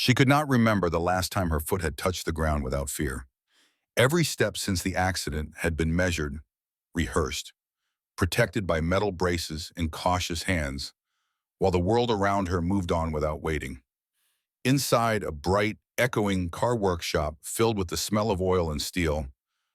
She could not remember the last time her foot had touched the ground without fear. Every step since the accident had been measured, rehearsed, protected by metal braces and cautious hands, while the world around her moved on without waiting. Inside a bright, echoing car workshop filled with the smell of oil and steel,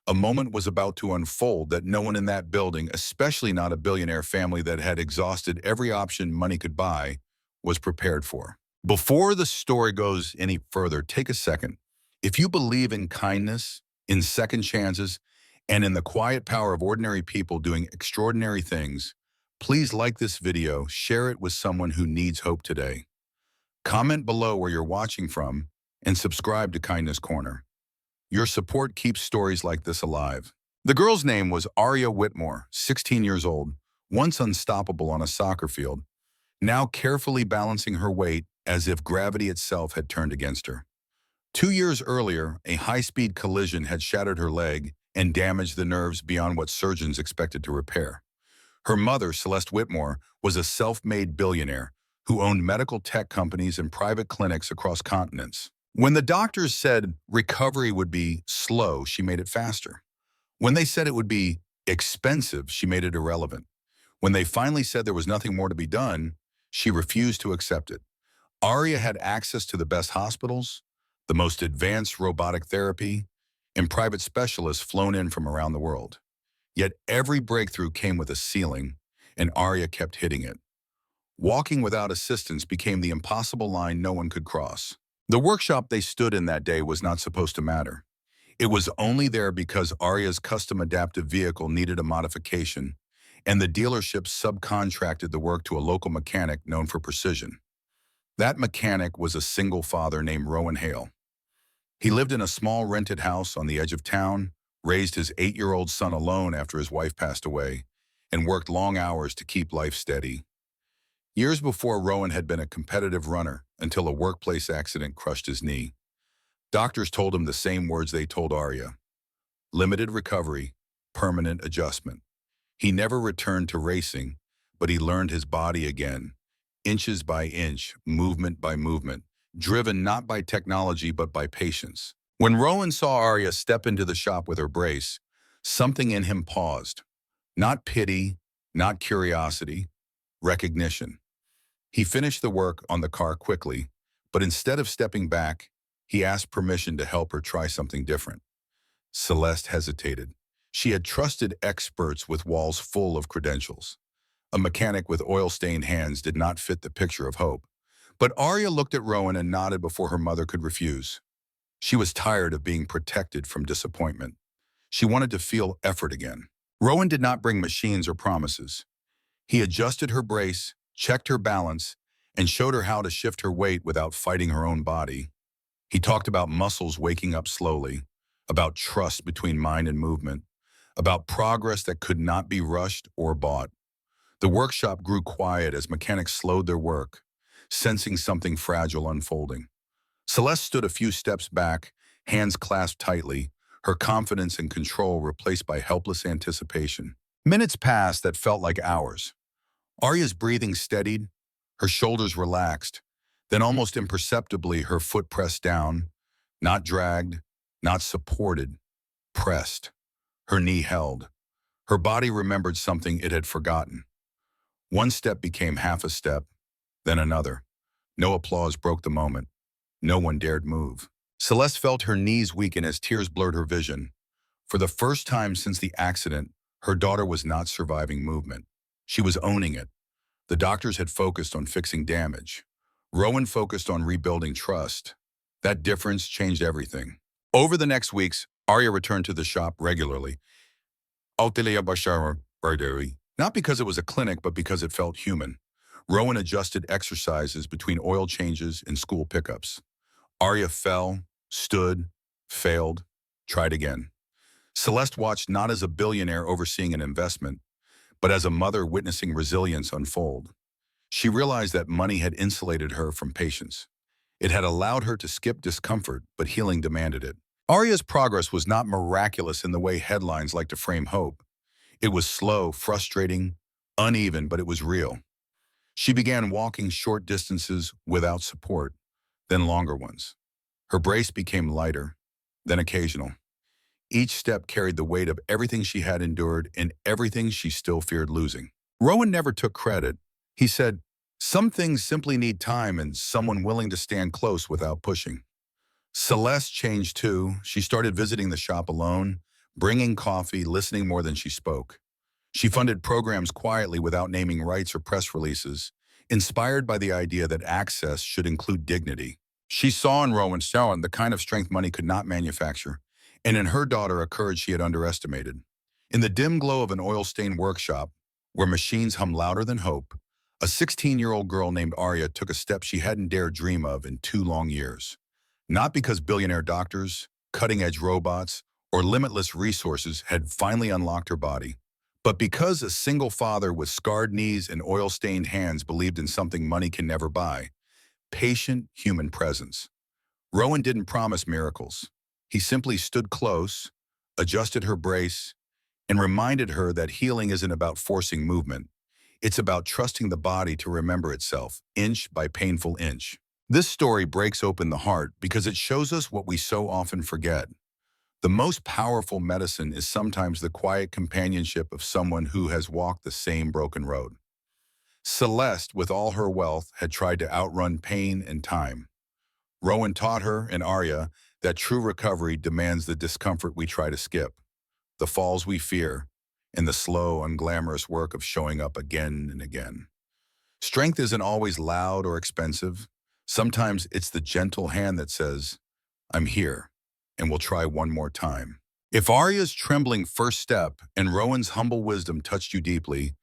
a moment was about to unfold that no one in that building, especially not a billionaire family that had exhausted every option money could buy, was prepared for. Before the story goes any further, take a second. If you believe in kindness, in second chances, and in the quiet power of ordinary people doing extraordinary things, please like this video, share it with someone who needs hope today. Comment below where you're watching from, and subscribe to Kindness Corner. Your support keeps stories like this alive. The girl's name was Aria Whitmore, 16 years old, once unstoppable on a soccer field, now carefully balancing her weight as if gravity itself had turned against her. 2 years earlier, a high-speed collision had shattered her leg and damaged the nerves beyond what surgeons expected to repair. Her mother, Celeste Whitmore, was a self-made billionaire who owned medical tech companies and private clinics across continents. When the doctors said recovery would be slow, she made it faster. When they said it would be expensive, she made it irrelevant. When they finally said there was nothing more to be done, she refused to accept it. Aria had access to the best hospitals, the most advanced robotic therapy, and private specialists flown in from around the world. Yet every breakthrough came with a ceiling, and Aria kept hitting it. Walking without assistance became the impossible line no one could cross. The workshop they stood in that day was not supposed to matter. It was only there because Aria's custom adaptive vehicle needed a modification, and the dealership subcontracted the work to a local mechanic known for precision. That mechanic was a single father named Rowan Hale. He lived in a small rented house on the edge of town, raised his 8-year-old son alone after his wife passed away, and worked long hours to keep life steady. Years before, Rowan had been a competitive runner until a workplace accident crushed his knee. Doctors told him the same words they told Aria: limited recovery, permanent adjustment. He never returned to racing, but he learned his body again, inches by inch, movement by movement, driven not by technology but by patience. When Rowan saw Aria step into the shop with her brace, something in him paused. Not pity, not curiosity, recognition. He finished the work on the car quickly, but instead of stepping back, he asked permission to help her try something different. Celeste hesitated. She had trusted experts with walls full of credentials. A mechanic with oil-stained hands did not fit the picture of hope. But Aria looked at Rowan and nodded before her mother could refuse. She was tired of being protected from disappointment. She wanted to feel effort again. Rowan did not bring machines or promises. He adjusted her brace, checked her balance, and showed her how to shift her weight without fighting her own body. He talked about muscles waking up slowly, about trust between mind and movement, about progress that could not be rushed or bought. The workshop grew quiet as mechanics slowed their work, sensing something fragile unfolding. Celeste stood a few steps back, hands clasped tightly, her confidence and control replaced by helpless anticipation. Minutes passed that felt like hours. Aria's breathing steadied, her shoulders relaxed, then almost imperceptibly her foot pressed down, not dragged, not supported, pressed. Her knee held. Her body remembered something it had forgotten. One step became half a step, then another. No applause broke the moment. No one dared move. Celeste felt her knees weaken as tears blurred her vision. For the first time since the accident, her daughter was not surviving movement. She was owning it. The doctors had focused on fixing damage. Rowan focused on rebuilding trust. That difference changed everything. Over the next weeks, Aria returned to the shop regularly. Not because it was a clinic, but because it felt human. Rowan adjusted exercises between oil changes and school pickups. Aria fell, stood, failed, tried again. Celeste watched not as a billionaire overseeing an investment, but as a mother witnessing resilience unfold. She realized that money had insulated her from patience. It had allowed her to skip discomfort, but healing demanded it. Aria's progress was not miraculous in the way headlines like to frame hope. It was slow, frustrating, uneven, but it was real. She began walking short distances without support, then longer ones. Her brace became lighter, then occasional. Each step carried the weight of everything she had endured and everything she still feared losing. Rowan never took credit. He said, "Some things simply need time and someone willing to stand close without pushing." Celeste changed too. She started visiting the shop alone, bringing coffee, listening more than she spoke. She funded programs quietly without naming rights or press releases, inspired by the idea that access should include dignity. She saw in Rowan Sharon the kind of strength money could not manufacture, and in her daughter a courage she had underestimated. In the dim glow of an oil-stained workshop, where machines hum louder than hope, a 16-year-old girl named Arya took a step she hadn't dared dream of in 2 long years. Not because billionaire doctors, cutting-edge robots, or limitless resources had finally unlocked her body, but because a single father with scarred knees and oil-stained hands believed in something money can never buy: patient human presence. Rowan didn't promise miracles. He simply stood close, adjusted her brace, and reminded her that healing isn't about forcing movement. It's about trusting the body to remember itself, inch by painful inch. This story breaks open the heart because it shows us what we so often forget. The most powerful medicine is sometimes the quiet companionship of someone who has walked the same broken road. Celeste, with all her wealth, had tried to outrun pain and time. Rowan taught her, and Arya, that true recovery demands the discomfort we try to skip, the falls we fear, and the slow, unglamorous work of showing up again and again. Strength isn't always loud or expensive. Sometimes it's the gentle hand that says, "I'm here, and we'll try one more time." If Arya's trembling first step and Rowan's humble wisdom touched you deeply,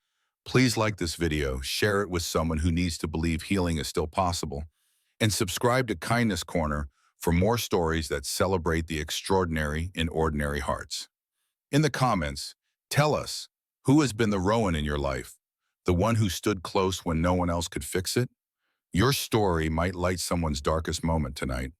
please like this video, share it with someone who needs to believe healing is still possible, and subscribe to Kindness Corner for more stories that celebrate the extraordinary in ordinary hearts. In the comments, tell us, who has been the Rowan in your life? The one who stood close when no one else could fix it? Your story might light someone's darkest moment tonight.